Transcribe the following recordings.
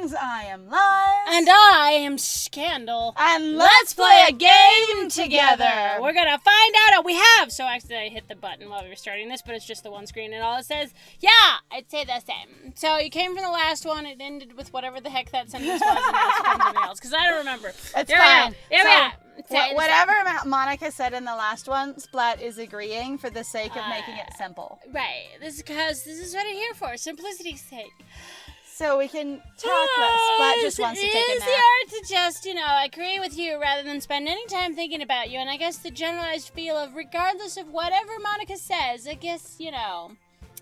Greetings, I am Lies. And I am Scandal. And let's play a game together. We're gonna find out how we have. So actually I hit the button while we were starting this, but it's just the one screen and all it says, yeah, I'd say the same. So you came from the last one, it ended with whatever the heck that sentence was, and now it's from something else, because I don't remember. It's fine. Whatever Monika said in the last one, Splat is agreeing for the sake of making it simple. Right. This is because this is what I'm here for, simplicity's sake. So we can talk less. Splat just wants to take a nap. It's easier to just, agree with you rather than spend any time thinking about you. And I guess the generalized feel of, regardless of whatever Monika says, I guess,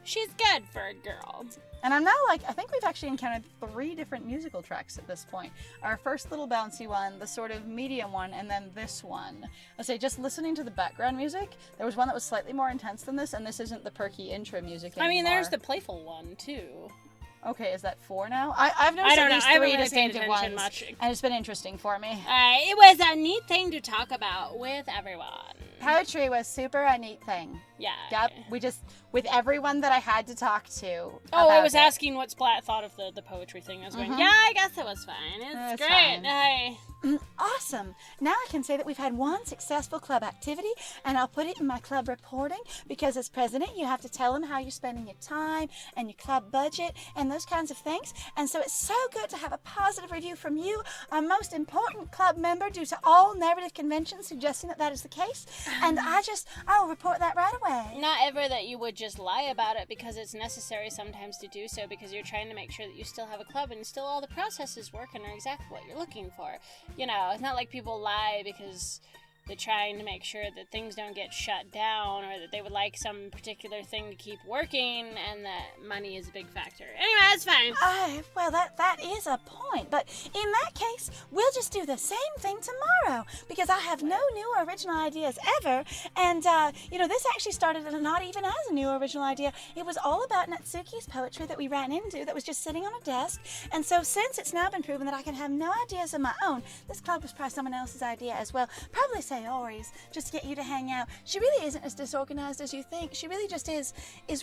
she's good for a girl. And I'm now I think we've actually encountered 3 different musical tracks at this point. Our first little bouncy one, the sort of medium one, and then this one. I'll say, just listening to the background music, there was one that was slightly more intense than this, and this isn't the perky intro music anymore. I mean, there's the playful one, too. Okay, is that 4 now? I've noticed at least 3 distinctive ones, much. And it's been interesting for me. It was a neat thing to talk about with everyone. Poetry was super a neat thing. Yeah. Yep. We just, with everyone that I had to talk to. Oh, I was asking what Splat thought of the poetry thing. I was going, yeah, I guess it was fine. It's great. Fine. Awesome. Now I can say that we've had one successful club activity, and I'll put it in my club reporting, because as president, you have to tell them how you're spending your time and your club budget and those kinds of things. And so it's so good to have a positive review from you, our most important club member, due to all narrative conventions suggesting that is the case. And I'll report that right away. Not ever that you would just lie about it, because it's necessary sometimes to do so, because you're trying to make sure that you still have a club and still all the processes work and are exactly what you're looking for. It's not like people lie because they're trying to make sure that things don't get shut down, or that they would like some particular thing to keep working, and that money is a big factor. Anyway, that's fine. Well, that is a point, but in that case, we'll just do the same thing tomorrow, because I have no new original ideas ever, and, this actually started not even as a new original idea. It was all about Natsuki's poetry that we ran into that was just sitting on a desk, and so since it's now been proven that I can have no ideas of my own, this club was probably someone else's idea as well, probably Sayori's, just to get you to hang out. She really isn't as disorganized as you think. She really just is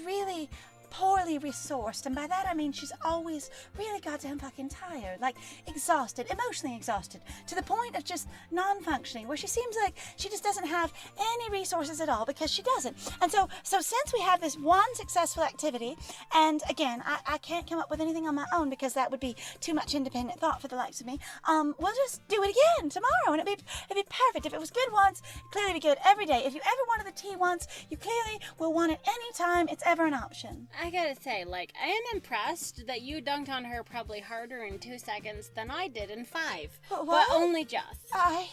really poorly resourced, and by that I mean she's always really goddamn fucking tired, exhausted, emotionally exhausted, to the point of just non-functioning, where she seems like she just doesn't have any resources at all, because she doesn't. And so since we have this one successful activity, and again, I can't come up with anything on my own, because that would be too much independent thought for the likes of me, we'll just do it again tomorrow, and it'd be perfect. If it was good once, it'd clearly be good every day. If you ever wanted the tea once, you clearly will want it anytime it's ever an option. I gotta say, I am impressed that you dunked on her probably harder in 2 seconds than I did in 5. What? But only just. No, I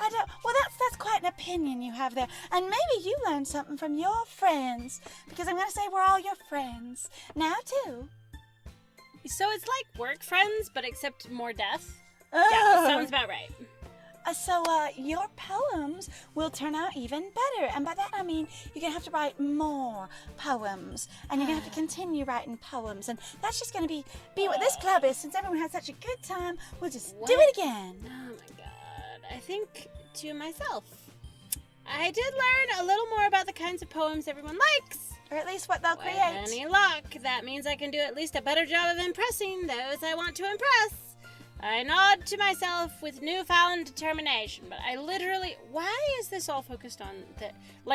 don't. Well, that's quite an opinion you have there. And maybe you learned something from your friends, because I'm going to say we're all your friends now, too. So it's like work friends, but except more death? Oh. Yeah, sounds about right. So your poems will turn out even better. And by that I mean you're going to have to write more poems. And you're going to have to continue writing poems. And that's just going to be what this club is. Since everyone had such a good time, we'll just do it again. Oh my god. I think to myself, I did learn a little more about the kinds of poems everyone likes. Or at least what they'll create. With any luck, that means I can do at least a better job of impressing those I want to impress. I nod to myself with newfound determination, but I literally... Why is this all focused on the...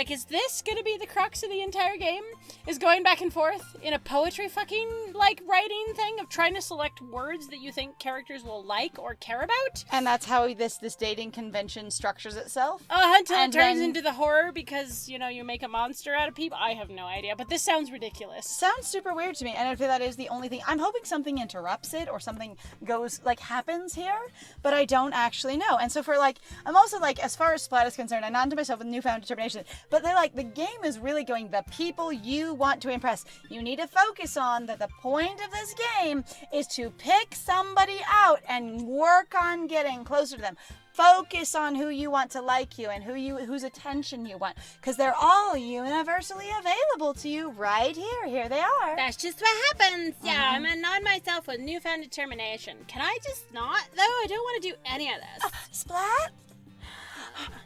is this gonna be the crux of the entire game? Is going back and forth in a poetry fucking, writing thing of trying to select words that you think characters will like or care about? And that's how this dating convention structures itself? Until it turns into the horror because, you make a monster out of people? I have no idea, but this sounds ridiculous. Sounds super weird to me, and I feel that is the only thing. I'm hoping something interrupts it, or something goes, happens here, but I don't actually know. And so for I'm also as far as Splat is concerned, I nod to myself with newfound determination, but they're the game is really going the people you want to impress. You need to focus on that the point of this game is to pick somebody out and work on getting closer to them. Focus on who you want to like you and whose attention you want, because they're all universally available to you right here. Here they are. That's just what happens. Yeah, I'm gonna nod myself with newfound determination. Can I just not, though? I don't want to do any of this. Splat?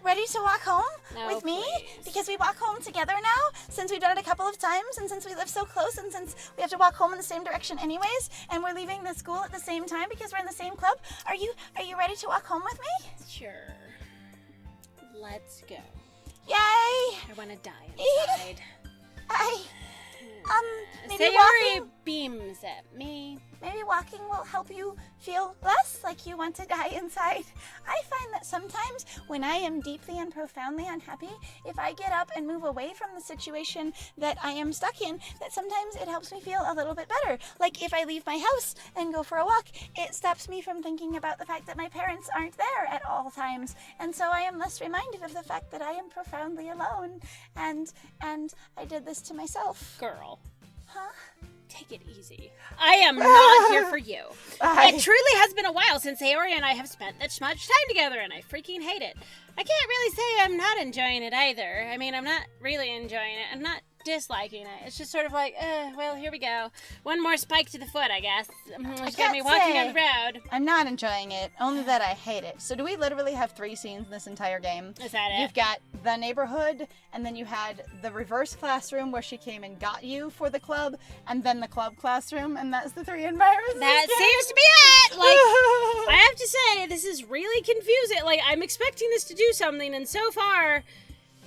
Ready to walk home No, with me? please. Because we walk home together now, since we've done it a couple of times, and since we live so close, and since we have to walk home in the same direction anyways, and we're leaving the school at the same time because we're in the same club. Are you ready to walk home with me? Sure. Let's go. Yay! I want to die inside. Maybe Sayori walking, beams at me. maybe walking will help you feel less like you want to die inside. I find that sometimes when I am deeply and profoundly unhappy, if I get up and move away from the situation that I am stuck in, that sometimes it helps me feel a little bit better. Like if I leave my house and go for a walk, it stops me from thinking about the fact that my parents aren't there at all times. And so I am less reminded of the fact that I am profoundly alone. And I did this to myself. Girl, Huh? take it easy. I am not here for you. I- It truly has been a while since Sayori and I have spent that much time together, and I freaking hate it. I can't really say I'm not enjoying it either. I mean, I'm not really enjoying it. I'm not disliking it. It's just sort of like, well, here we go. One more spike to the foot, I guess. It's got me can't walking say. down the road. I'm not enjoying it, only that I hate it. So do we literally have 3 scenes in this entire game? Is that it? You've got the neighborhood, and then you had the reverse classroom where she came and got you for the club, and then the club classroom, and that's the 3 environments. in That this game? seems to be it. Like, I have to say, this is really confusing. Like, I'm expecting this to do something, and so far,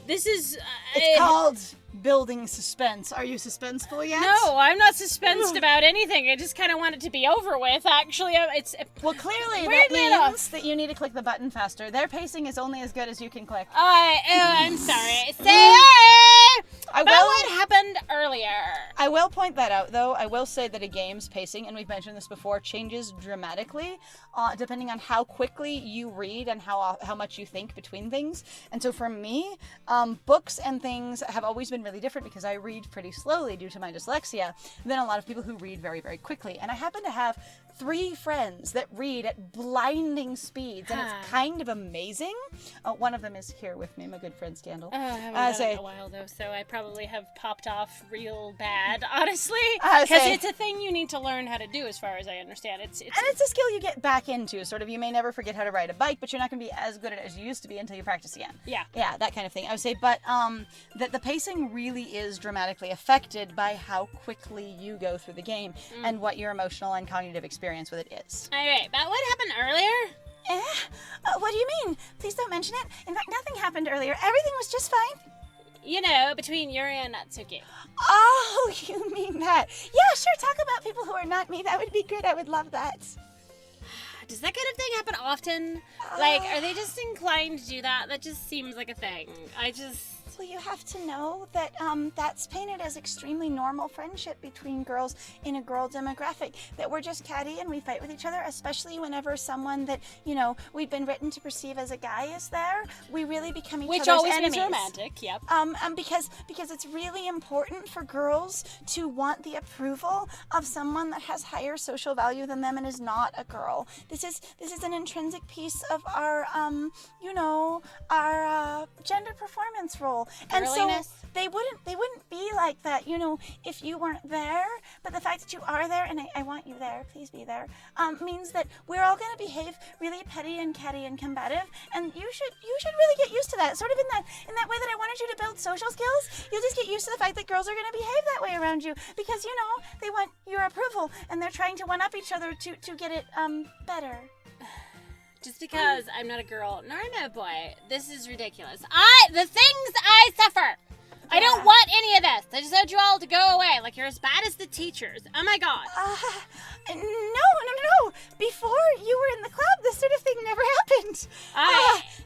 this is... It's called building suspense. Are you suspenseful yet? No, I'm not suspensed about anything. I just kind of want it to be over with. Actually, it's... Well, clearly that Weirdly enough. means that you need to click the button faster. Their pacing is only as good as you can click. I'm sorry. Sayori! I About will- what happened earlier. I will point that out, though. I will say that a game's pacing, and we've mentioned this before, changes dramatically depending on how quickly you read and how much you think between things. And so for me, books and things have always been really different because I read pretty slowly due to my dyslexia than a lot of people who read very, very quickly. And I happen to have 3 friends that read at blinding speeds, and it's kind of amazing. One of them is here with me, my good friend Scandal. I haven't I done say- it in a while, though, so I probably have popped off real bad, honestly. I Because say- it's a thing you need to learn how to do, as far as I understand. It's And it's a skill you get back into. Sort of, you may never forget how to ride a bike, but you're not going to be as good at it as you used to be until you practice again. Yeah. Yeah, that kind of thing. I would say, but that the pacing really is dramatically affected by how quickly you go through the game and what your emotional and cognitive experience with it is. Alright, about what happened earlier? What do you mean? Please don't mention it. In fact, nothing happened earlier. Everything was just fine. You know, between Yuri and Natsuki. Oh, you mean that? Yeah, sure. Talk about people who are not me. That would be good. I would love that. Does that kind of thing happen often? Like, are they just inclined to do that? That just seems like a thing. Well, you have to know that that's painted as extremely normal friendship between girls in a girl demographic. That we're just catty and we fight with each other, especially whenever someone that, you know, we've been written to perceive as a guy is there. We really become each Which other's always enemies. means romantic, yep. Because it's really important for girls to want the approval of someone that has higher social value than them and is not a girl. This is an intrinsic piece of our our gender performance role. And Girliness. so they wouldn't be like that, you know, if you weren't there. But the fact that you are there, and I want you there, please be there, means that we're all gonna behave really petty and catty and combative, and you should really get used to that. Sort of in that way that I wanted you to build social skills. You'll just get used to the fact that girls are gonna behave that way around you because, you know, they want your approval and they're trying to one up each other to get it better. Just because I'm not a girl nor am I a boy, this is ridiculous. The things I suffer. I don't want any of this. I just want you all to go away. Like, you're as bad as the teachers. Oh my god. No. Before you were in the club, this sort of thing never happened.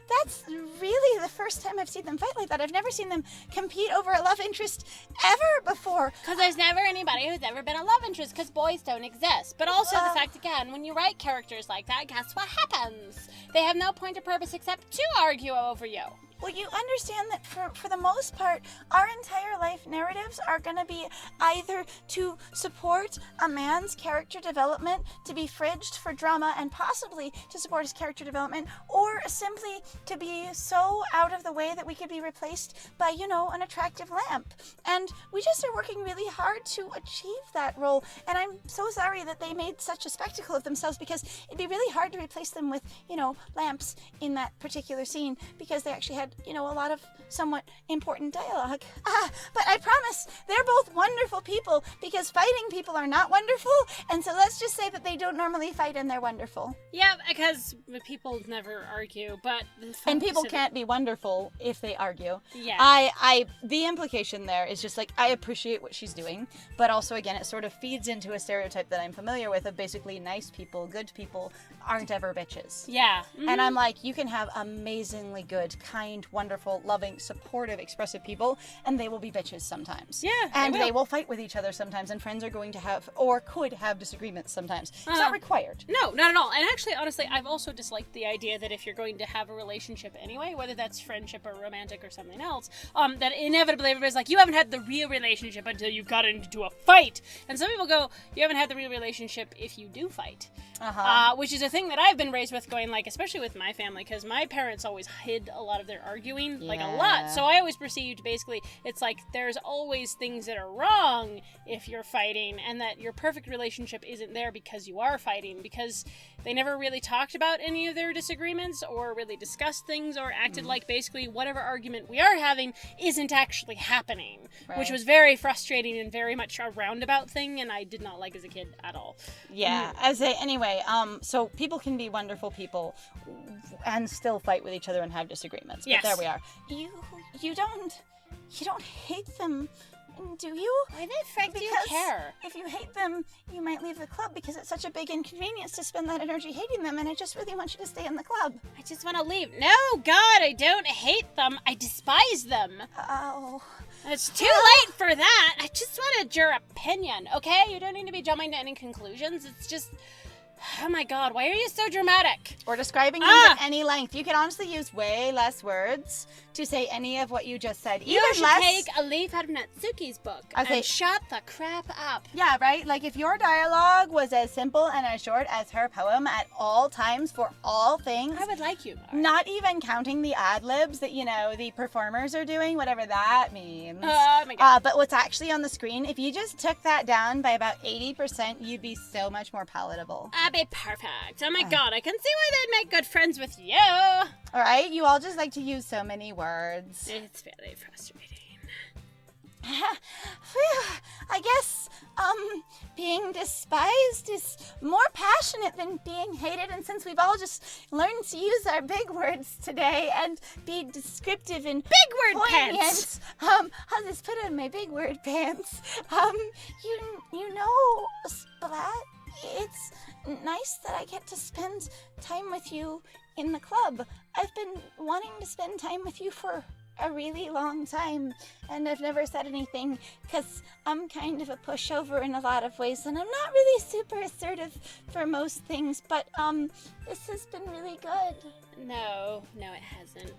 That's really the first time I've seen them fight like that. I've never seen them compete over a love interest ever before. Because there's never anybody who's ever been a love interest, because boys don't exist. But also the fact, again, when you write characters like that, guess what happens? They have no point of purpose except to argue over you. Well, you understand that for the most part, our entire life narratives are going to be either to support a man's character development, to be fridged for drama, and possibly to support his character development, or simply to be so out of the way that we could be replaced by, an attractive lamp. And we just are working really hard to achieve that role. And I'm so sorry that they made such a spectacle of themselves, because it'd be really hard to replace them with, lamps in that particular scene, because they actually had, a lot of somewhat important dialogue. But I promise, they're both wonderful people, because fighting people are not wonderful, and so let's just say that they don't normally fight and they're wonderful. Yeah, because people never argue, but... And people can't be wonderful if they argue. Yeah. The implication there is just, I appreciate what she's doing, but also, again, it sort of feeds into a stereotype that I'm familiar with of basically nice people, good people, aren't ever bitches. Yeah. Mm-hmm. And I'm like, you can have amazingly good, kind, wonderful, loving, supportive, expressive people, and they will be bitches sometimes. Yeah. And they will fight with each other sometimes, and friends are going to have, or could have, disagreements sometimes. It's not required. No, not at all. And actually, honestly, I've also disliked the idea that if you're going to have a relationship anyway, whether that's friendship or romantic or something else, that inevitably everybody's like, you haven't had the real relationship until you've gotten into a fight. And some people go, you haven't had the real relationship if you do fight. Which is a thing that I've been raised with, going, especially with my family, because my parents always hid a lot of their arguing, a lot. So I always perceived, basically, it's there's always things that are wrong if you're fighting, and that your perfect relationship isn't there because you are fighting, because they never really talked about any of their disagreements, or really discussed things, or acted like basically whatever argument we are having isn't actually happening, which was very frustrating and very much a roundabout thing, and I did not like as a kid at all. Yeah, anyway, so people can be wonderful people and still fight with each other and have disagreements. But there we are. You don't hate them, do you? Why the frick do you care? If you hate them, you might leave the club, because it's such a big inconvenience to spend that energy hating them, and I just really want you to stay in the club. I just want to leave. No, God, I don't hate them. I despise them. Oh. It's too late for that. I just wanted your opinion, okay? You don't need to be jumping to any conclusions. It's just... Oh my God, why are you so dramatic? Or describing things at any length. You can honestly use way less words to say any of what you just said. You should take a leaf out of Natsuki's book and shut the crap up. Yeah, right? If your dialogue was as simple and as short as her poem at all times for all things. I would like you more. Not even counting the ad-libs that, the performers are doing, whatever that means. Oh my God. But what's actually on the screen, if you just took that down by about 80%, you'd be so much more palatable. That'd be perfect. Oh my God, I can see why they'd make good friends with you. All right, you all just like to use so many words. It's very frustrating. I guess, being despised is more passionate than being hated, and since we've all just learned to use our big words today and be descriptive and big word poignant, pants. I'll just put on my big word pants. You know, Splat, it's nice that I get to spend time with you in the club. I've been wanting to spend time with you for a really long time, and I've never said anything because I'm kind of a pushover in a lot of ways, and I'm not really super assertive for most things, but this has been really good. No, it hasn't.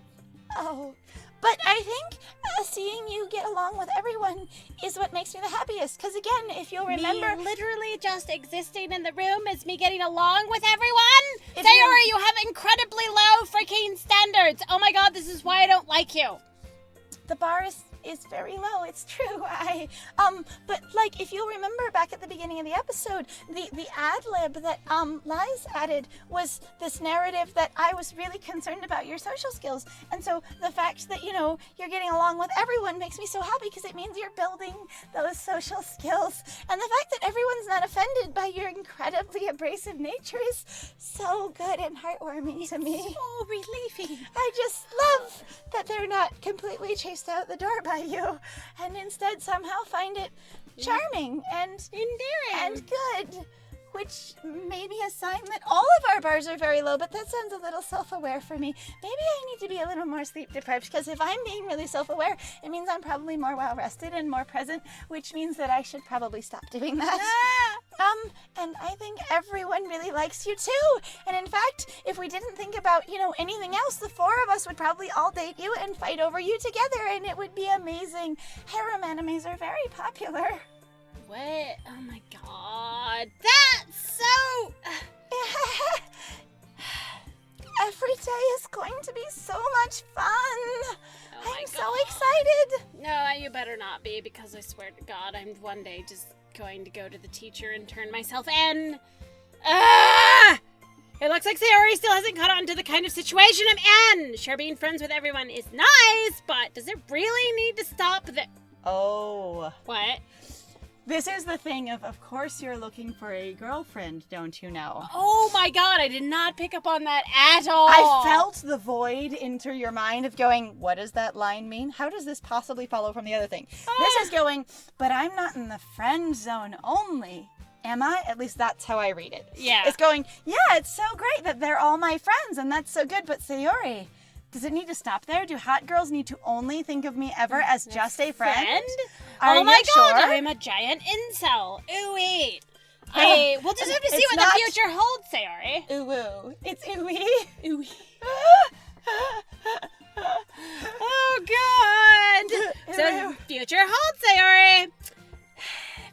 Oh, but I think seeing you get along with everyone is what makes me the happiest, because again, if you'll remember... Me literally just existing in the room is me getting along with everyone? Sayori, you have incredibly low freaking standards. Oh my God, this is why I don't like you. The bar is very low, it's true. But if you'll remember back at the beginning of the episode, the ad-lib that Liz added was this narrative that I was really concerned about your social skills. And so the fact that, you're getting along with everyone makes me so happy, because it means you're building those social skills. And the fact that everyone's not offended by your incredibly abrasive nature is so good and heartwarming to me. So relieving. I just love that they're not completely chased out the door by you, and instead somehow find it charming and endearing and good, which may be a sign that all of our bars are very low, but that sounds a little self-aware for me. Maybe I need to be a little more sleep-deprived, because if I'm being really self-aware, it means I'm probably more well-rested and more present, which means that I should probably stop doing that. And I think everyone really likes you too. And in fact, if we didn't think about, anything else, the four of us would probably all date you and fight over you together, and it would be amazing. Harem animes are very popular. What? Oh my god. That's so... Every day is going to be so much fun. I'm so excited. No, you better not be, because I swear to God, I'm one day just going to go to the teacher and turn myself in. It looks like Sayori still hasn't caught on to the kind of situation I'm in. Sure, being friends with everyone is nice, but does it really need to stop there? Oh. What? This is the thing of course you're looking for a girlfriend, don't you know? Oh my god, I did not pick up on that at all. I felt the void enter your mind of going, what does that line mean? How does this possibly follow from the other thing? This is going, but I'm not in the friend zone only. Am I? At least that's how I read it. Yeah. It's going, yeah, it's so great that they're all my friends, and that's so good, but Sayori, does it need to stop there? Do hot girls need to only think of me ever as just a friend? Oh my god, sure? I'm a giant incel. Ooh, wait. Hey, we'll just have to see it's what not... the future holds, Sayori. Ooh, it's ooey. Ooh. Oh god. So, future holds, Sayori.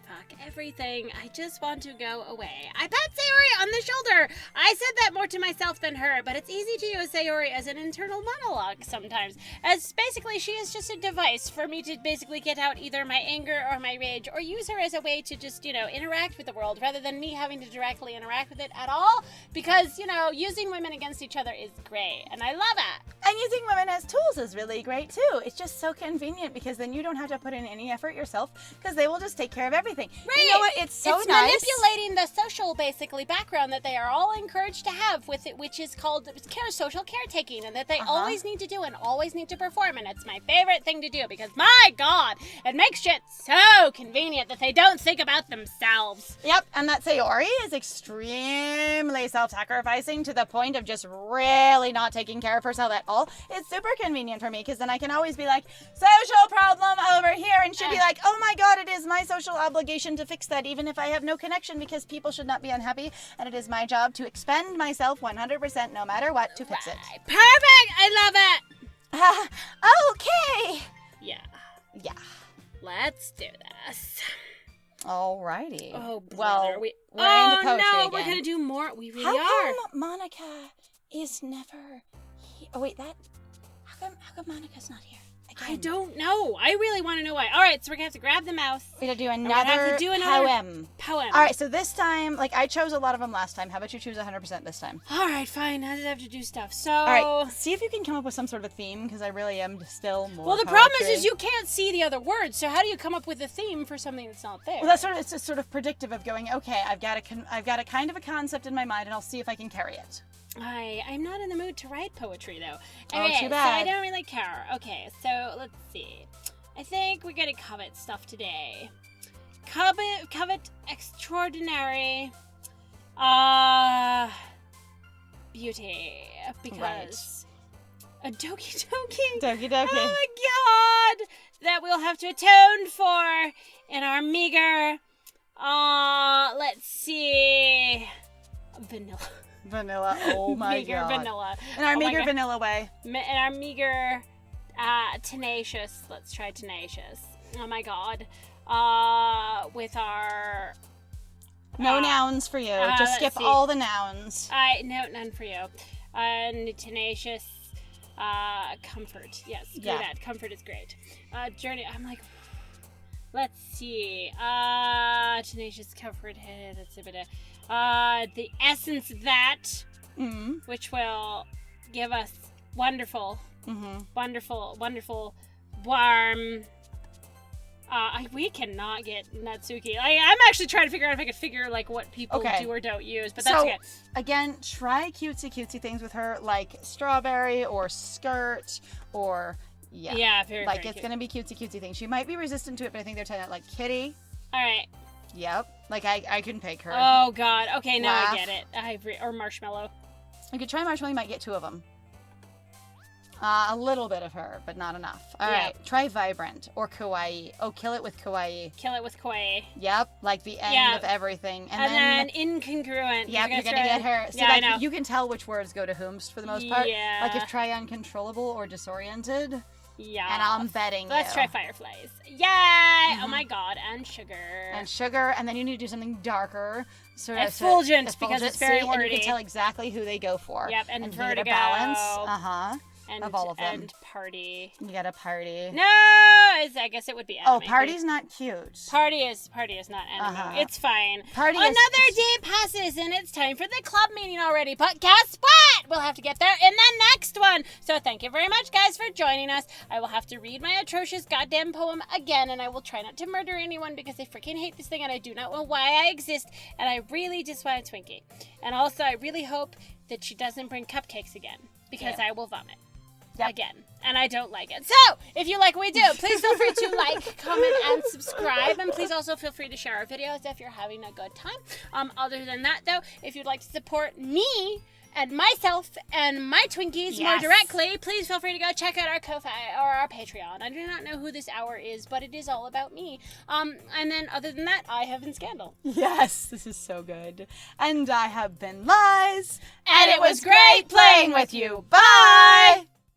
Fuck everything. I just want to go away. I pat Sayori on the shoulder. I said that more to myself than her, but it's easy to use Sayori as an internal monologue sometimes. As basically, she is just a device for me to basically get out either my anger or my rage, or use her as a way to just, interact with the world rather than me having to directly interact with it at all. Because, using women against each other is great, and I love it. And using women as tools is really great too. It's just so convenient because then you don't have to put in any effort yourself because they will just take care of everything. Right. You know what? It's so it's nice. manipulating the social, basically, background that they are all encouraged to have with it, which is called social caretaking, and that they always need to do and always need to perform. And it's my favorite thing to do because, my God, it makes shit so convenient that they don't think about themselves. Yep, and that Sayori is extremely self-sacrificing to the point of just really not taking care of herself at all. It's super convenient for me because then I can always be like, social problem over here, and she'll be like, oh my God, it is my social obligation to fix that even if I have no connection because people should not be unhappy, and it is my job to expend myself 100% no matter what to fix it. Perfect! I love it! Okay! Yeah. Let's do this. Alrighty. Oh, brother. Well, we're into poetry no, again. we're gonna do more. We really How are. come Monika is never here? Oh wait, how come Monika's not here? Again. I don't know. I really want to know why. All right, so we're gonna have to grab the mouse. We're gonna do We're gonna have another to do another poem. All right, so this time, I chose a lot of them last time. How about you choose 100% this time? All right, fine. I just have to do stuff. So. All right, see if you can come up with some sort of theme, because I really am still more. Well, the problem is you can't see the other words. So how do you come up with a theme for something that's not there? Well, it's just sort of predictive of going. Okay, I've got a kind of a concept in my mind, and I'll see if I can carry it. I'm not in the mood to write poetry though. Oh, too bad. So I don't really care. Okay, so let's see. I think we're gonna covet stuff today. Covet extraordinary beauty, because a Doki Doki. Doki Doki. Oh my God, that we'll have to atone for in our meager. Let's see, Vanilla. Oh my meager God. vanilla. In our meager vanilla way. In our meager, tenacious. Let's try tenacious. Oh my God. With our. No nouns for you. Just skip all the nouns. No, none for you. Tenacious. Comfort. Yes. Do that. Comfort is great. Journey. I'm like. Let's see. Tenacious comfort. That's a bit of. The essence of that, which will give us wonderful, warm. We cannot get Natsuki. I'm actually trying to figure out if I could figure what people do or don't use, but that's okay. Again, try cutesy things with her, like strawberry or skirt or very it's cute. gonna be cutesy things. She might be resistant to it, but I think they're telling it kitty. All right. Yep. I can pick her. Oh God. Okay, now Laugh. I get it. Or marshmallow. You could try marshmallow. You might get two of them. A little bit of her, but not enough. All right. Try vibrant or kawaii. Oh, kill it with kawaii. Kill it with kawaii. Yep, like the end of everything. And then incongruent. Yep, you're gonna get her. So I know. You can tell which words go to whomst for the most part. Yeah. Like if try uncontrollable or disoriented. Yeah. And I'm betting Let's you. try fireflies. Yay! Oh my god, and sugar. And sugar, and then you need to do something darker. Sort of Effulgent, because it's very wordy. And you can tell exactly who they go for. Yep, and you vertigo. get a balance. Of all of them. And party. You got a party. No! I guess it would be anime. Oh, party's not cute. Party is not anime. It's fine. Another day passes and it's time for the club meeting already. But guess what? We'll have to get there in the next one. So thank you very much, guys, for joining us. I will have to read my atrocious goddamn poem again, and I will try not to murder anyone because I freaking hate this thing and I do not know why I exist, and I really just want a Twinkie. And also, I really hope that she doesn't bring cupcakes again because I will vomit. Again, and I don't like it. So, if you like what we do, please feel free to like, comment, and subscribe, and please also feel free to share our videos if you're having a good time. Other than that, though, if you'd like to support me and myself and my Twinkies more directly, please feel free to go check out our Ko-Fi or our Patreon. I do not know who this hour is, but it is all about me. And then, other than that, I have been Scandal. Yes, this is so good. And I have been Lies. And it was great playing with you. Bye!